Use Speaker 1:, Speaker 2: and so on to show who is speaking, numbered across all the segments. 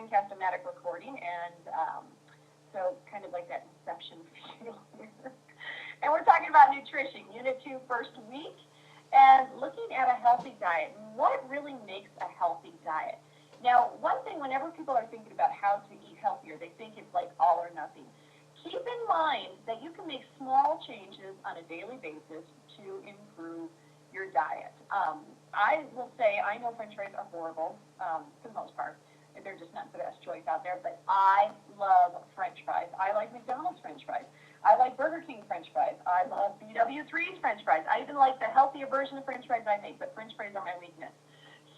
Speaker 1: Screencast-O-Matic recording, and so kind of like that Inception feel here. And we're talking about nutrition, Unit 2, first week, and looking at a healthy diet. What really makes a healthy diet? Now, one thing, whenever people are thinking about how to eat healthier, they think it's like all or nothing. Keep in mind that you can make small changes on a daily basis to improve your diet. I will say, I know French fries are horrible for the most part. They're just not the best choice out there, but I love French fries. I like McDonald's French fries. I like Burger King French fries. I love BW3's French fries. I even like the healthier version of French fries I make, but French fries are my weakness.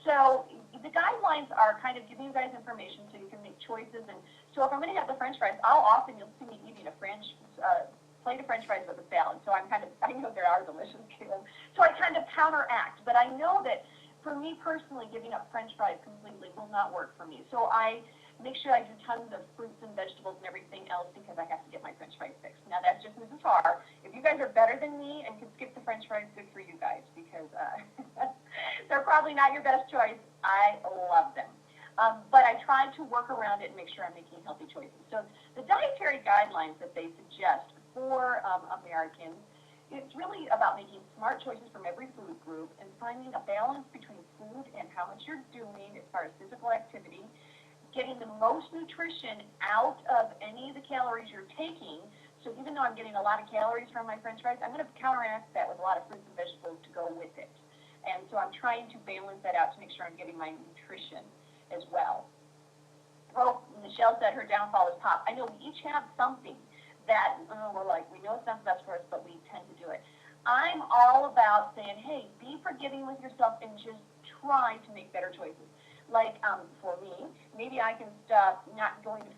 Speaker 1: So the guidelines are kind of giving you guys information so you can make choices. And so if I'm going to have the French fries, you'll see me eating a plate of French fries with a salad. So I know there are delicious too. So I kind of counteract. But I know that for me personally, giving up French fries completely will not work for me. So I make sure I do tons of fruits and vegetables and everything else because I have to get my French fries fixed. Now, that's just Mrs. Farr. If you guys are better than me and can skip the French fries, good for you guys because they're probably not your best choice. I love them. But I try to work around it and make sure I'm making healthy choices. So the dietary guidelines that they suggest for Americans, it's really about making smart choices from every food group and finding a balance between food and how much you're doing as far as physical activity, getting the most nutrition out of any of the calories you're taking. So even though I'm getting a lot of calories from my French fries, I'm going to counteract that with a lot of fruits and vegetables to go with it. And so I'm trying to balance that out to make sure I'm getting my nutrition as well. Oh, Michelle said her downfall is pop. I know we each have something that we're like, we know it's not the best for us, but we tend to do it. I'm all about saying, hey, be forgiving with yourself and just try to make better choices. Like for me, maybe I can stop not going to,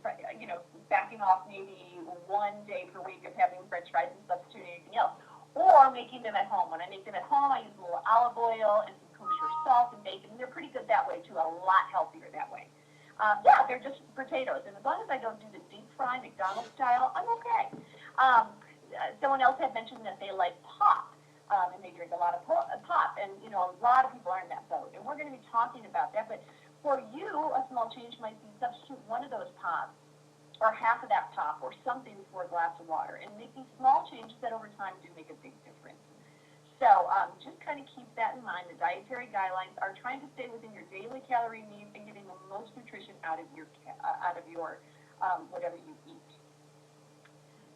Speaker 1: backing off maybe one day per week of having French fries and substituting anything else. Or making them at home. When I make them at home, I use a little olive oil and some kosher salt and bacon. They're pretty good that way too, a lot healthier that way. They're just potatoes. And as long as I don't do the deep fry McDonald's style, I'm okay. Someone else had mentioned that they like pop. And they drink a lot of pop. And, a lot of people are in that boat. And we're going to be talking about that. But for you, a small change might be substitute one of those pops or half of that pop or something for a glass of water. And making small changes that over time do make a big difference. So just kind of keep that in mind. The dietary guidelines are trying to stay within your daily calorie needs and getting the most nutrition out of your whatever you eat.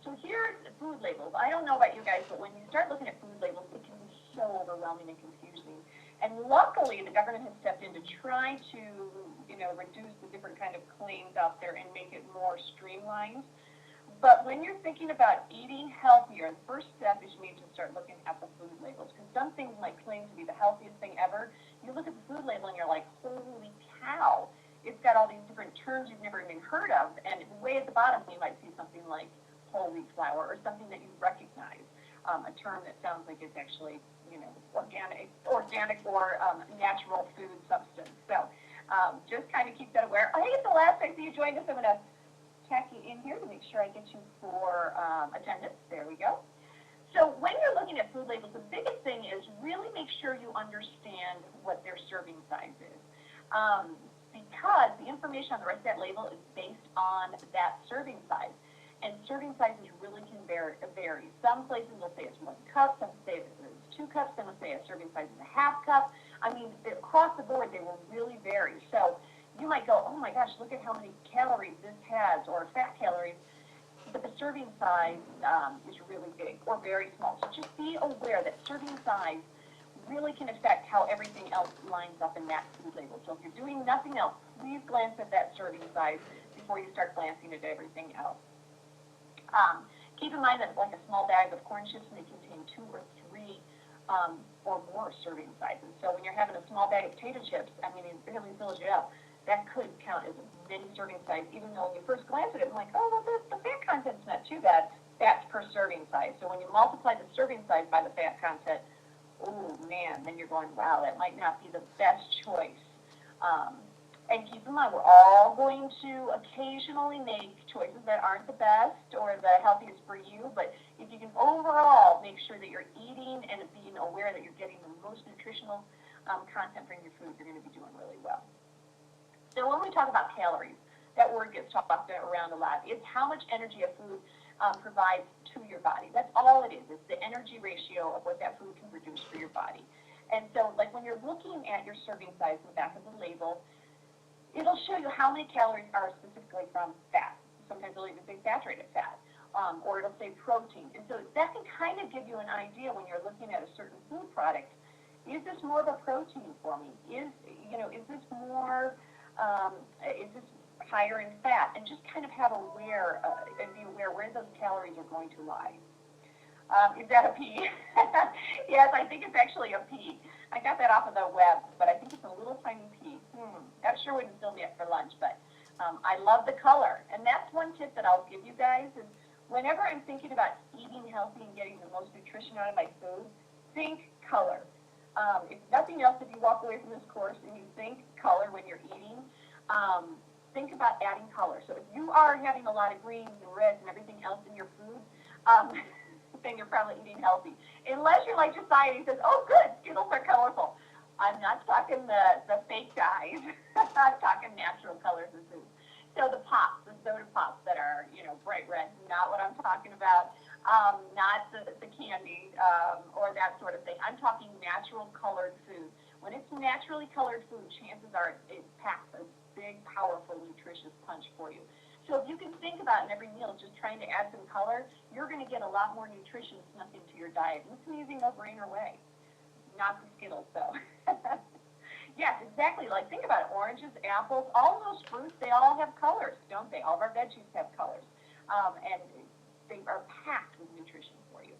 Speaker 1: So here's food labels. I don't know about you guys, but when you start looking at food labels, it can be so overwhelming and confusing. And luckily, the government has stepped in to try to, reduce the different kind of claims out there and make it more streamlined. But when you're thinking about eating healthier, the first step is you need to start looking at the food labels. Because some things might claim to be the healthiest thing ever. You look at the food label and you're like, holy cow. It's got all these different terms you've never even heard of. And way at the bottom, you might see something like whole wheat flour or something that you recognize, a term that sounds like it's actually, organic or natural food substance. So just kind of keep that aware. I think it's the last time you joined us. I'm going to tack you in here to make sure I get you for attendance. There we go. So when you're looking at food labels, the biggest thing is really make sure you understand what their serving size is. Because the information on the rest of that label is based on that serving size. And serving sizes really can vary. Some places will say it's 1 cup, some say it's 2 cups, some will say a serving size is a half cup. I mean, across the board, they will really vary. So you might go, oh my gosh, look at how many calories this has, or fat calories, but the serving size is really big or very small. So just be aware that serving size really can affect how everything else lines up in that food label. So if you're doing nothing else, please glance at that serving size before you start glancing at everything else. Keep in mind that like a small bag of corn chips may contain 2 or 3 or more serving sizes. So when you're having a small bag of potato chips, I mean, it really fills you up. That could count as many serving size, even though when you first glance at it, I'm like, oh, well, the fat content's not too bad. That's per serving size. So when you multiply the serving size by the fat content, oh, man, then you're going, wow, that might not be the best choice. And keep in mind, we're all going to occasionally make choices that aren't the best or the healthiest for you, but if you can overall make sure that you're eating and being aware that you're getting the most nutritional content from your food, you're going to be doing really well. So when we talk about calories, That word gets talked around a lot. It's how much energy a food provides to your body. That's all it is. It's the energy ratio of what that food can produce for your body. And so, like when you're looking at your serving size in the back of the label, it'll show you how many calories are specifically from fat. Sometimes it'll even say saturated fat, or it'll say protein. And so that can kind of give you an idea when you're looking at a certain food product. Is this more of a protein for me? Is this more, is this higher in fat? And just kind of have aware and be aware where those calories are going to lie. Is that a P? Yes, I think it's actually a P. I got that off of the web, but I think it's a little tiny P. That sure wouldn't fill me up for lunch, but I love the color. And that's one tip that I'll give you guys is whenever I'm thinking about eating healthy and getting the most nutrition out of my food, think color. If nothing else, if you walk away from this course and you think color when you're eating, think about adding color. So if you are having a lot of greens and reds and everything else in your food, then you're probably eating healthy. Unless you're like society says, oh good, Skittles are colorful. I'm not talking the fake dyes. I'm talking natural colors in food. So the pops, the soda pops that are, bright red, not what I'm talking about. Not the candy or that sort of thing. I'm talking natural colored food. When it's naturally colored food, chances are it packs a big, powerful, nutritious punch for you. So if you can think about in every meal just trying to add some color, you're going to get a lot more nutrition snuck into your diet. And it's an easy no-brainer way. Not the Skittles, though. Yes, exactly. Like, think about it. Oranges, apples, all those fruits, they all have colors, don't they? All of our veggies have colors. And they are packed with nutrition for you.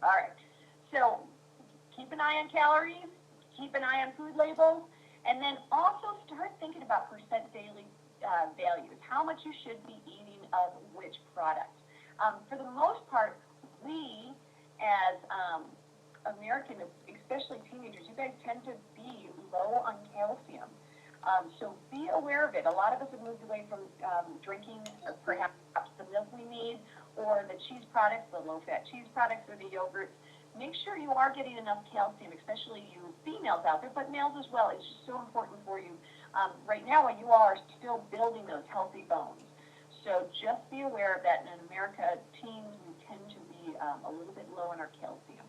Speaker 1: All right. So keep an eye on calories. Keep an eye on food labels. And then also start thinking about percent daily values, how much you should be eating of which product. For the most part, we as Americans, especially teenagers, you guys tend to be low on calcium. So be aware of it. A lot of us have moved away from drinking perhaps the milk we need or the cheese products, the low-fat cheese products or the yogurts. Make sure you are getting enough calcium, especially you females out there, but males as well. It's just so important for you. Right now, you all are still building those healthy bones. So just be aware of that. And in America, teens, we tend to be a little bit low in our calcium.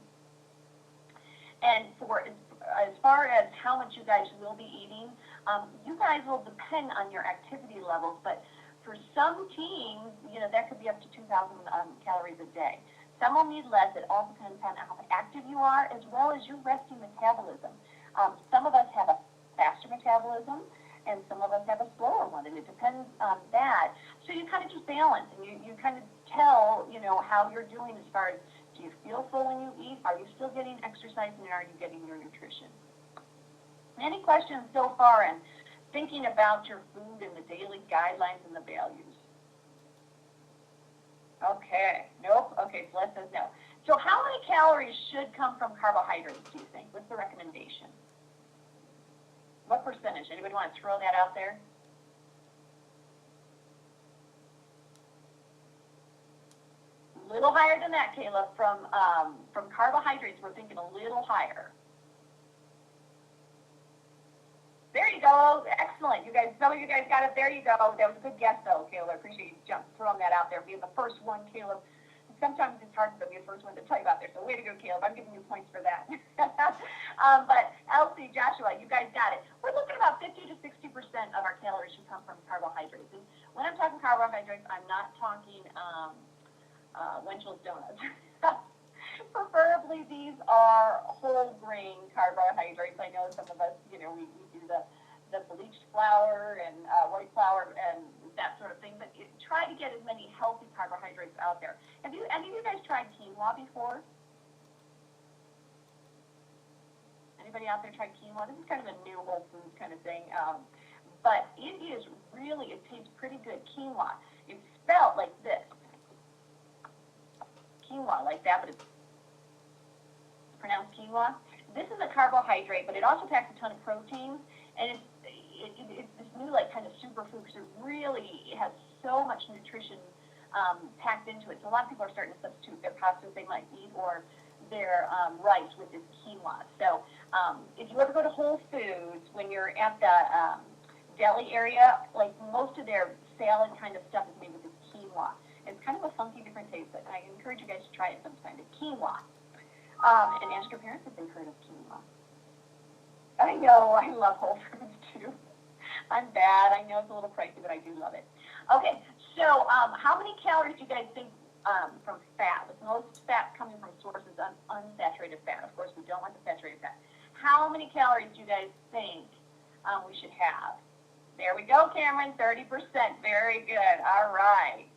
Speaker 1: And for as far as how much you guys will be eating, you guys will depend on your activity levels. But for some teens, that could be up to 2,000 calories a day. Some will need less. It all depends on how active you are, as well as your resting metabolism. Some of us have a faster metabolism, and some of us have a slower one, and it depends on that. So you kind of just balance, and you kind of tell, how you're doing as far as, do you feel full when you eat? Are you still getting exercise, and are you getting your nutrition? Any questions so far in thinking about your food and the daily guidelines and the values? Okay, nope. Okay, so Les says no. So how many calories should come from carbohydrates, do you think? What's the recommendation? What percentage? Anybody want to throw that out there? A little higher than that, Caleb. From carbohydrates, we're thinking a little higher. There you go. Excellent. Some of you guys got it. There you go. That was a good guess, though, Caleb. I appreciate you throwing that out there, being the first one, Caleb. Sometimes it's hard to be the first one to tell you about there, so way to go, Caleb. I'm giving you points for that. But Elsie, Joshua, you guys got it. We're looking at about 50 to 60% of our calories should come from carbohydrates. And when I'm talking carbohydrates, I'm not talking Winchell's donuts. Preferably, these are whole grain carbohydrates. I know some of us, we do the bleached flour and white flour and that sort of thing, but try to get as many healthy carbohydrates out there. Have any of you guys tried quinoa before? Anybody out there tried quinoa? This is kind of a new whole foods kind of thing, but it tastes pretty good. Quinoa. It's spelled like this. Quinoa, like that, but it's pronounced quinoa. This is a carbohydrate, but it also packs a ton of proteins, and it's this new kind of superfood because it really has so much nutrition packed into it. So a lot of people are starting to substitute their pastas they might eat or their rice with this quinoa. So if you ever go to Whole Foods, when you're at deli area, like most of their salad kind of stuff is made with this quinoa. It's kind of a funky, different taste, but I encourage you guys to try it sometime. The quinoa. And ask your parents if they've heard of quinoa. I know, I love Whole Foods too. I'm bad. I know it's a little pricey, but I do love it. Okay, so how many calories do you guys think from fat? With most fat coming from sources of unsaturated fat. Of course, we don't want the saturated fat. How many calories do you guys think we should have? There we go, Cameron, 30%. Very good. All right.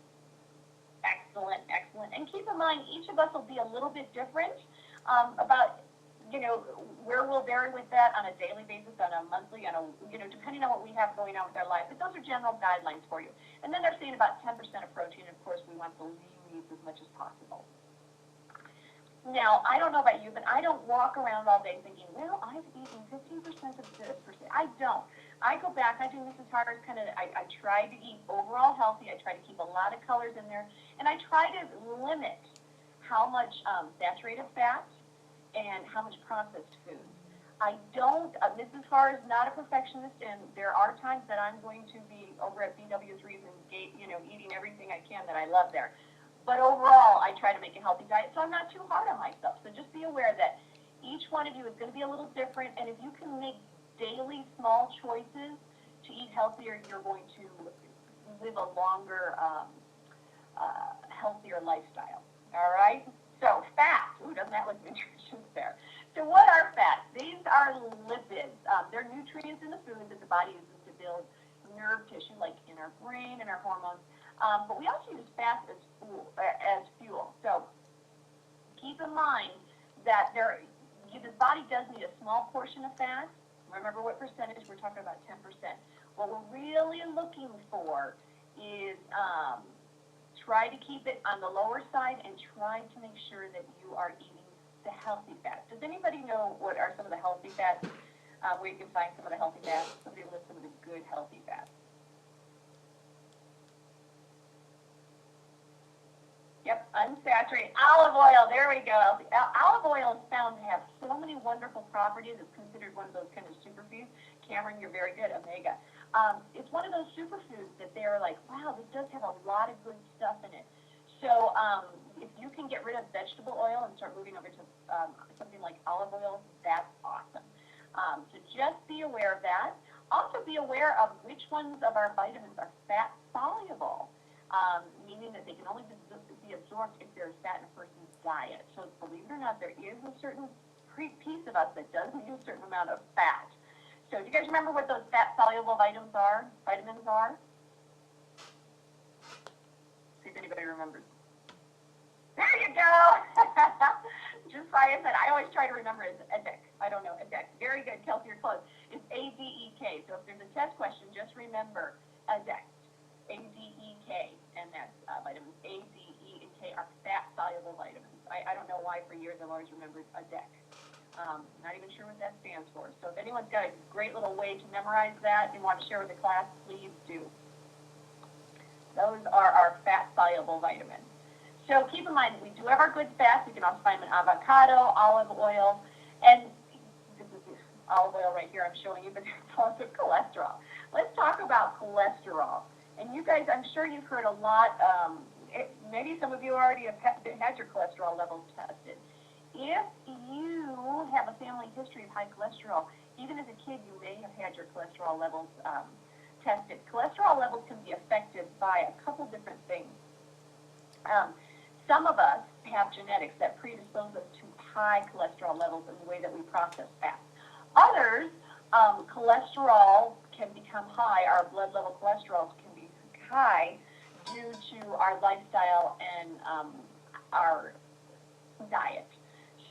Speaker 1: Excellent, excellent. And keep in mind, each of us will be a little bit different about, where we'll vary with that on a daily basis, on a monthly, depending on what we have going on with our life. But those are general guidelines for you. And then they're saying about 10% of protein. Of course, we want the lean meats as much as possible. Now, I don't know about you, but I don't walk around all day thinking, well, I've eaten 15% of this percent. I don't. I go back, I do Mrs. Harder's I try to eat overall healthy. I try to keep a lot of colors in there. And I try to limit how much saturated fat and how much processed food. I don't, Mrs. Harder is not a perfectionist, and there are times that I'm going to be over at BW3's and eating everything I can that I love there. But overall, I try to make a healthy diet, so I'm not too hard on myself. So just be aware that each one of you is going to be a little different, and if you can make daily small choices to eat healthier, you're going to live a longer, healthier lifestyle. All right? So fat. Ooh, doesn't that look nutritious there? So what are fats? These are lipids. They're nutrients in the food that the body uses to build nerve tissue, like in our brain and our hormones. But we also use fats as fuel. So keep in mind that the body does need a small portion of fat. Remember what percentage? We're talking about 10%. What we're really looking for is try to keep it on the lower side and try to make sure that you are eating the healthy fats. Does anybody know what are some of the healthy fats? Where you can find some of the healthy fats? Somebody list some of the good healthy fats. Yep, unsaturated olive oil. There we go. Olive oil is found to have so many wonderful properties. It's considered one of those kind of superfoods. Cameron, you're very good. Omega. It's one of those superfoods that they're like, wow, this does have a lot of good stuff in it. So if you can get rid of vegetable oil and start moving over to something like olive oil, that's awesome. So just be aware of that. Also be aware of which ones of our vitamins are fat soluble, meaning that they can only be absorbed if there's fat in a person's diet. So believe it or not, there is a certain piece of us that does need a certain amount of fat. So do you guys remember what those fat-soluble vitamins are? See if anybody remembers. There you go. Just like I said, I always try to remember it. ADEK. I don't know. ADEK. Very good, Kelsey. You're close. It's ADEK. So if there's a test question, just remember ADEK. ADEK. And that's vitamins A, D, E, and K are fat-soluble vitamins. I don't know why for years I've always remembered ADEK. Not even sure what that stands for. So if anyone's got a great little way to memorize that and want to share with the class, please do. Those are our fat-soluble vitamins. So keep in mind, we do have our good fats. We can also find them in avocado, olive oil, and this is the olive oil right here I'm showing you, but there's also cholesterol. Let's talk about cholesterol. And you guys, I'm sure you've heard a lot, maybe some of you already have had your cholesterol levels tested. If you have a family history of high cholesterol, even as a kid, you may have had your cholesterol levels tested. Cholesterol levels can be affected by a couple different things. Some of us have genetics that predispose us to high cholesterol levels in the way that we process fats. Others, cholesterol can become high, our blood level cholesterol can be high due to our lifestyle and our diet.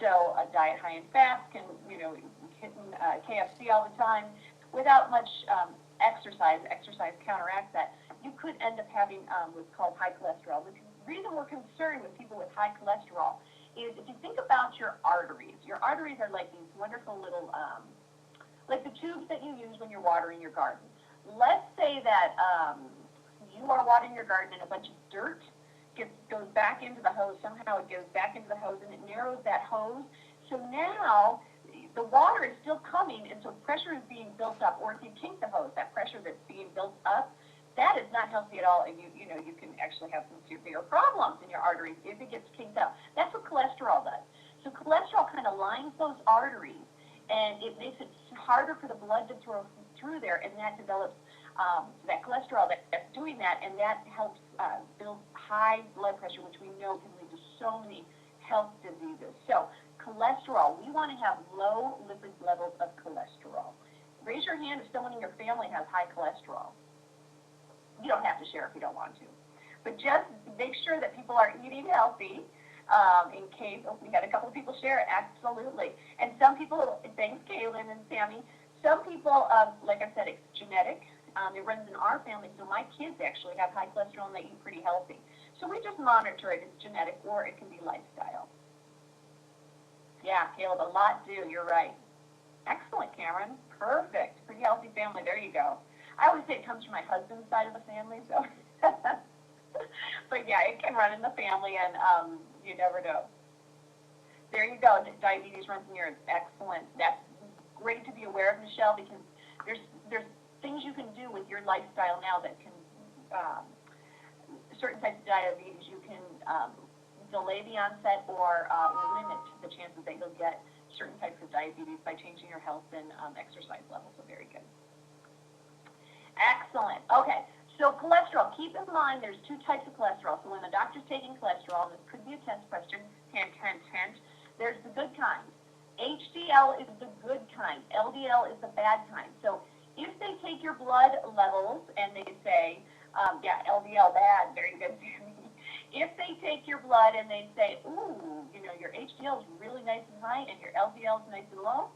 Speaker 1: So a diet high in fats can, hitting KFC all the time without much exercise. Exercise counteracts that. You could end up having what's called high cholesterol. The reason we're concerned with people with high cholesterol is if you think about your arteries are like these wonderful little, like the tubes that you use when you're watering your garden. Let's say that you are watering your garden and a bunch of dirt goes back into the hose. Somehow it goes back into the hose and it narrows that hose. So now the water is still coming, and so pressure is being built up. Or if you kink the hose, that pressure that's being built up, that is not healthy at all, and you can actually have some severe problems in your arteries if it gets kinked up. That's what cholesterol does. So cholesterol kind of lines those arteries, and it makes it harder for the blood to throw through there, and that develops that cholesterol that's doing that, and that helps build high blood pressure, which we know can lead to so many health diseases. So cholesterol, we want to have low lipid levels of cholesterol. Raise your hand if someone in your family has high cholesterol. You don't have to share if you don't want to. But just make sure that people are eating healthy, in case we had a couple of people share it, absolutely. And some people, thanks Kaylin and Sammy, some people, like I said, it's genetic. It runs in our family, so my kids actually have high cholesterol and they eat pretty healthy. So we just monitor it. It's genetic or it can be lifestyle. Yeah, Caleb, a lot do. You're right. Excellent, Cameron. Perfect. Pretty healthy family. There you go. I always say it comes from my husband's side of the family, so. But yeah, it can run in the family, and you never know. There you go. Diabetes runs in yours. Excellent. That's great to be aware of, Michelle, because there's things you can do with your lifestyle now that can, certain types of diabetes, you can delay the onset or limit the chances that you'll get certain types of diabetes by changing your health and exercise levels. So very good. Excellent. Okay. So cholesterol, keep in mind there's two types of cholesterol. So when the doctor's taking cholesterol, and this could be a test question, hint, hint, hint, there's the good kind. HDL is the good kind. LDL is the bad kind. So if they take your blood levels and they say, yeah, LDL bad, very good. If they take your blood and they say, ooh, your HDL is really nice and high and your LDL is nice and low,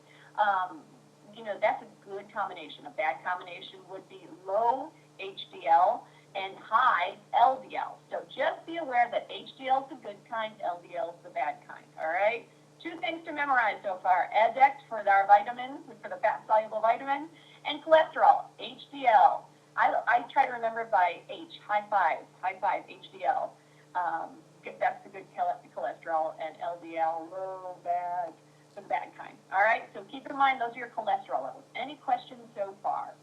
Speaker 1: that's a good combination. A bad combination would be low HDL and high LDL. So just be aware that HDL is the good kind, LDL is the bad kind, all right? Two things to memorize so far. EDECT for our vitamins, for the fat-soluble vitamin, and cholesterol, HDL. I try to remember by H, high five, HDL. That's the good cholesterol, and LDL, low, bad, the bad kind. All right, so keep in mind those are your cholesterol levels. Any questions so far?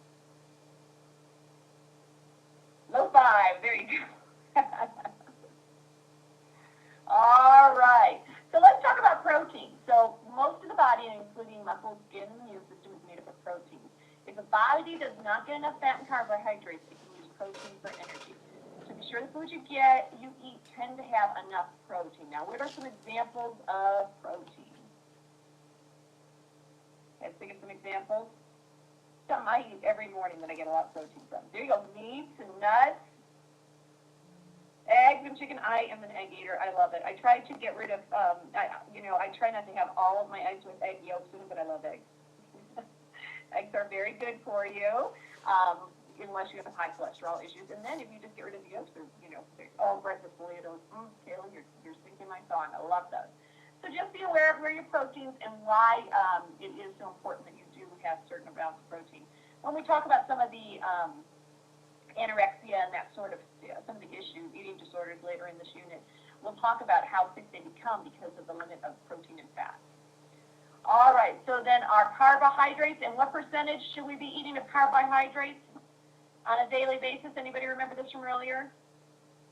Speaker 1: Low five, there you go. All right, so let's talk about protein. So most of the body, including muscle, skin, and the immune system, is made up of protein. If the body does not get enough fat and carbohydrates, it can use protein for energy. So be sure the foods you eat tend to have enough protein. Now, what are some examples of protein? Let's think of some examples. Something I eat every morning that I get a lot of protein from. There you go, meats and nuts, eggs and chicken. I am an egg eater. I love it. I try to get rid of, I try not to have all of my eggs with egg yolks in, but I love eggs. Eggs are very good for you, unless you have high cholesterol issues. And then if you just get rid of the yolks, breakfast burritos. Kayla, you're sinking my song. I love those. So just be aware of where your proteins and why it is so important that you do have certain amounts of protein. When we talk about some of the anorexia and that sort of, some of the issues, eating disorders later in this unit, we'll talk about how sick they become because of the limit of protein and fat. All right, so then our carbohydrates, and what percentage should we be eating of carbohydrates on a daily basis? Anybody remember this from earlier?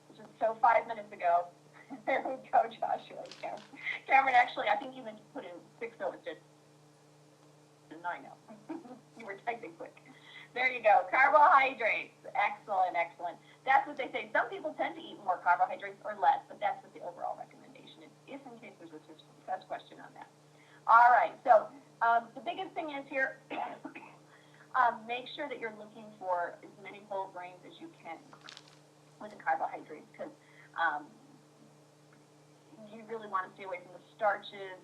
Speaker 1: This was so 5 minutes ago. There we go, Joshua. Cameron, actually, I think you meant to put in 6 instead of 9 now. You were typing quick. There you go. Carbohydrates. Excellent, excellent. That's what they say. Some people tend to eat more carbohydrates or less, but that's what the overall recommendation is, if in case there's a test question on that. All right, so the biggest thing is here, make sure that you're looking for as many whole grains as you can with the carbohydrates, because you really want to stay away from the starches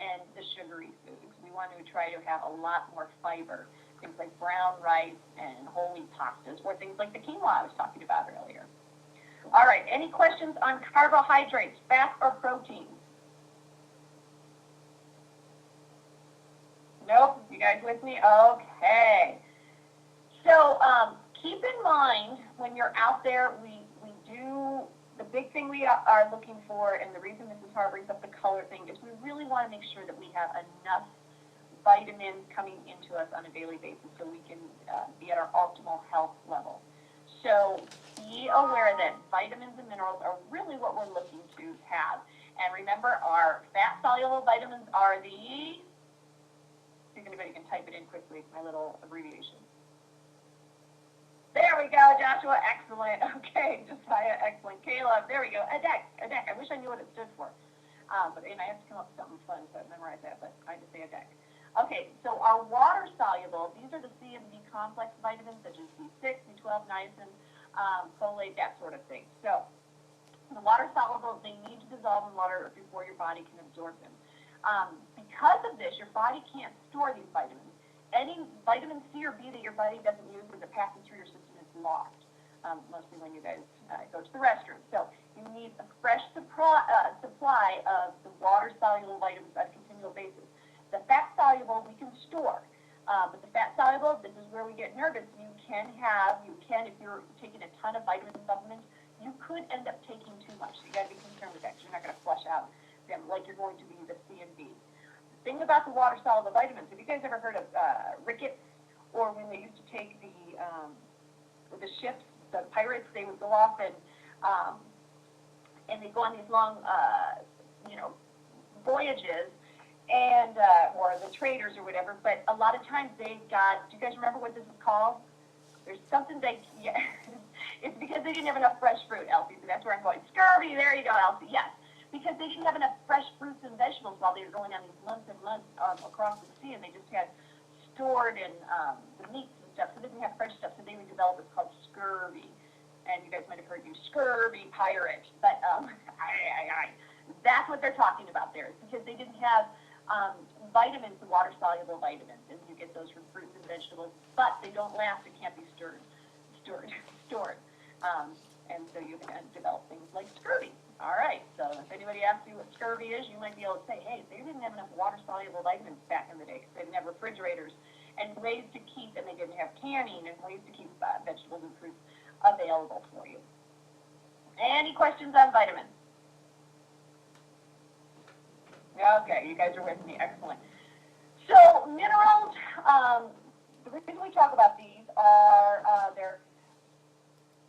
Speaker 1: and the sugary foods. We want to try to have a lot more fiber, things like brown rice and whole wheat pastas, or things like the quinoa I was talking about earlier. All right, any questions on carbohydrates, fat or protein? Nope, you guys with me? Okay. So keep in mind when you're out there, we do, the big thing we are looking for, and the reason Mrs. Harr brings up the color thing, is we really want to make sure that we have enough vitamins coming into us on a daily basis so we can be at our optimal health level. So be aware that vitamins and minerals are really what we're looking to have. And remember, our fat-soluble vitamins are the, see if anybody can type it in quickly, my little abbreviation. There we go, Joshua, excellent. Okay, Josiah, excellent. Caleb, there we go. ADEC. I wish I knew what it stood for. And I have to come up with something fun so I memorize that, but I just say ADEC. Okay, so our water-soluble, these are the C and B complex vitamins such as B6, B12, niacin, folate, that sort of thing. So the water-soluble, they need to dissolve in water before your body can absorb them. Because of this, your body can't store these vitamins. Any vitamin C or B that your body doesn't use as it passes through your system is lost, mostly when you guys go to the restroom. So you need a fresh supply of the water-soluble vitamins on a continual basis. The fat-soluble we can store, but the fat-soluble, this is where we get nervous. You can, if you're taking a ton of vitamin supplements, you could end up taking too much. So you got to be concerned with that because you're not going to flush out them like you're going to be the C and B. The thing about the water-soluble vitamins, have you guys ever heard of rickets, or when they used to take the ships, the pirates, they would go off and they go on these long, voyages, and or the traders or whatever, but a lot of times they got, do you guys remember what this is called? There's something it's because they didn't have enough fresh fruit, Elsie, so that's where I'm going. Scurvy, there you go, Elsie, yes. Because they didn't have enough fresh fruits and vegetables while they were going on these months and months across the sea, and they just had stored in the meats and stuff, so they didn't have fresh stuff, so they would develop what's called scurvy. And you guys might have heard you scurvy pirate, but that's what they're talking about there, because they didn't have vitamins, the water-soluble vitamins, and you get those from fruits and vegetables, but they don't last, it can't be stored. And so you can develop things like scurvy. All right, so if anybody asks you what scurvy is, you might be able to say, hey, they didn't have enough water-soluble vitamins back in the day because they didn't have refrigerators and ways to keep, and they didn't have canning and ways to keep vegetables and fruits available for you. Any questions on vitamins? Okay, you guys are with me. Excellent. So minerals, the reason we talk about these are they're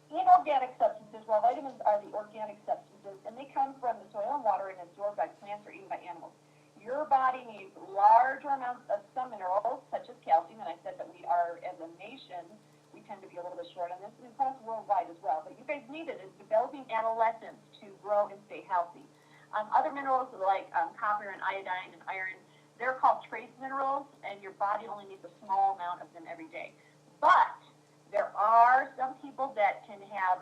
Speaker 1: inorganic substances, while vitamins are the organic substances, and they come from the soil and water and absorbed by plants or eaten by animals. Your body needs larger amounts of some minerals, such as calcium, and I said that we are, as a nation, we tend to be a little bit short on this, and across worldwide as well, but you guys need it as developing adolescents to grow and stay healthy. Other minerals like copper and iodine and iron, they're called trace minerals, and your body only needs a small amount of them every day. But there are some people that can have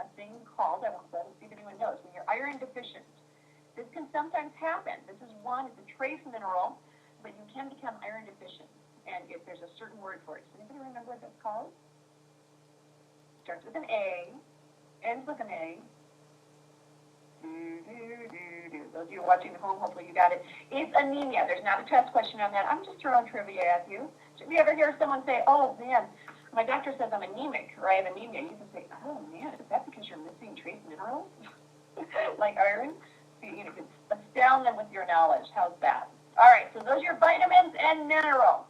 Speaker 1: a thing called, I won't see if anyone knows, when you're iron deficient. This can sometimes happen. This is one, it's a trace mineral, but you can become iron deficient. And if there's a certain word for it. Does anybody remember what that's called? Starts with an A, ends with an A. Those of you watching at home, hopefully you got it. It's anemia. There's not a test question on that. I'm just throwing trivia at you. Did you ever hear someone say, oh, man, my doctor says I'm anemic, or I have anemia? You can say, oh, man, is that because you're missing trace minerals? Like iron? You can astound them with your knowledge. How's that? All right, so those are your vitamins and minerals.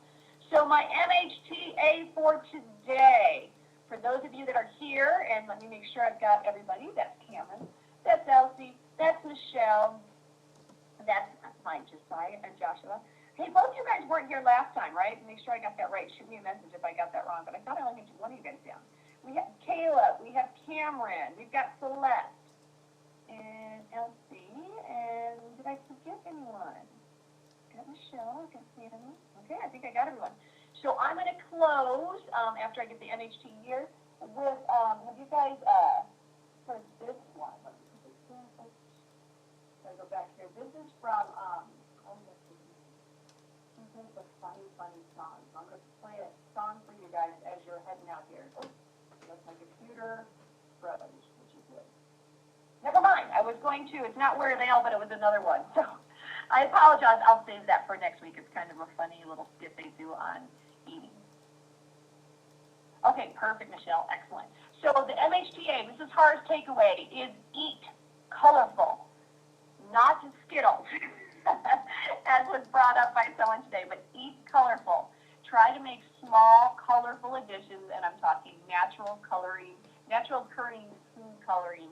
Speaker 1: So my MHTA for today, for those of you that are here, and let me make sure I've got everybody. That's Cameron. That's Elsie. That's Michelle. That's mine, Josiah and Joshua. Hey, both you guys weren't here last time, right? Make sure I got that right. Shoot me a message if I got that wrong, but I thought I only had one of you guys down. We have Caleb. We have Cameron. We've got Celeste. And Elsie. And did I forget anyone? Got Michelle. Got Sandy. Okay, I think I got everyone. So I'm going to close, after I get the NHT here, with, have you guys, for this one, I go back here. This is from, this is a funny song. So I'm going to play a song for you guys as you're heading out here. Oh, that's my computer froze, which is good. Never mind. I was going to, it's not Where Are They All, but it was another one. So I apologize. I'll save that for next week. It's kind of a funny little skit they do on eating. Okay, perfect, Michelle. Excellent. So the MHTA, Mrs. Har's takeaway, is eat colorful, not Skittles. as was brought up by someone today, but eat colorful. Try to make small, colorful additions, and I'm talking natural coloring, natural occurring food coloring.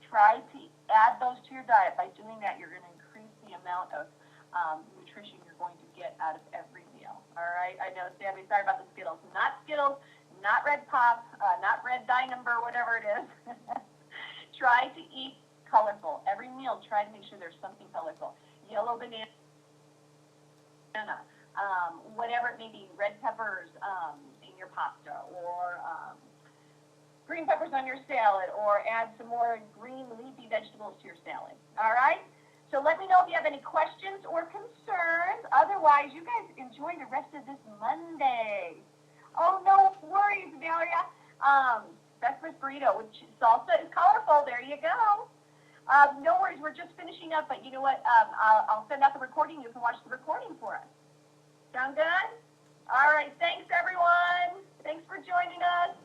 Speaker 1: Try to add those to your diet. By doing that, you're going to increase the amount of nutrition you're going to get out of every meal. All right? I know, Sammy, sorry about the Skittles. Not Skittles, not Red Pop, not Red Dye Number, whatever it is. Try to eat colorful. Every meal, try to make sure there's something colorful. Yellow banana, whatever it may be, red peppers in your pasta, or green peppers on your salad, or add some more green leafy vegetables to your salad. All right? So let me know if you have any questions or concerns. Otherwise, you guys enjoy the rest of this Monday. Oh, no worries, Valeria. Breakfast burrito with salsa is colorful. There you go. No worries. We're just finishing up, but you know what? I'll send out the recording. You can watch the recording for us. Sound good? All right. Thanks, everyone. Thanks for joining us.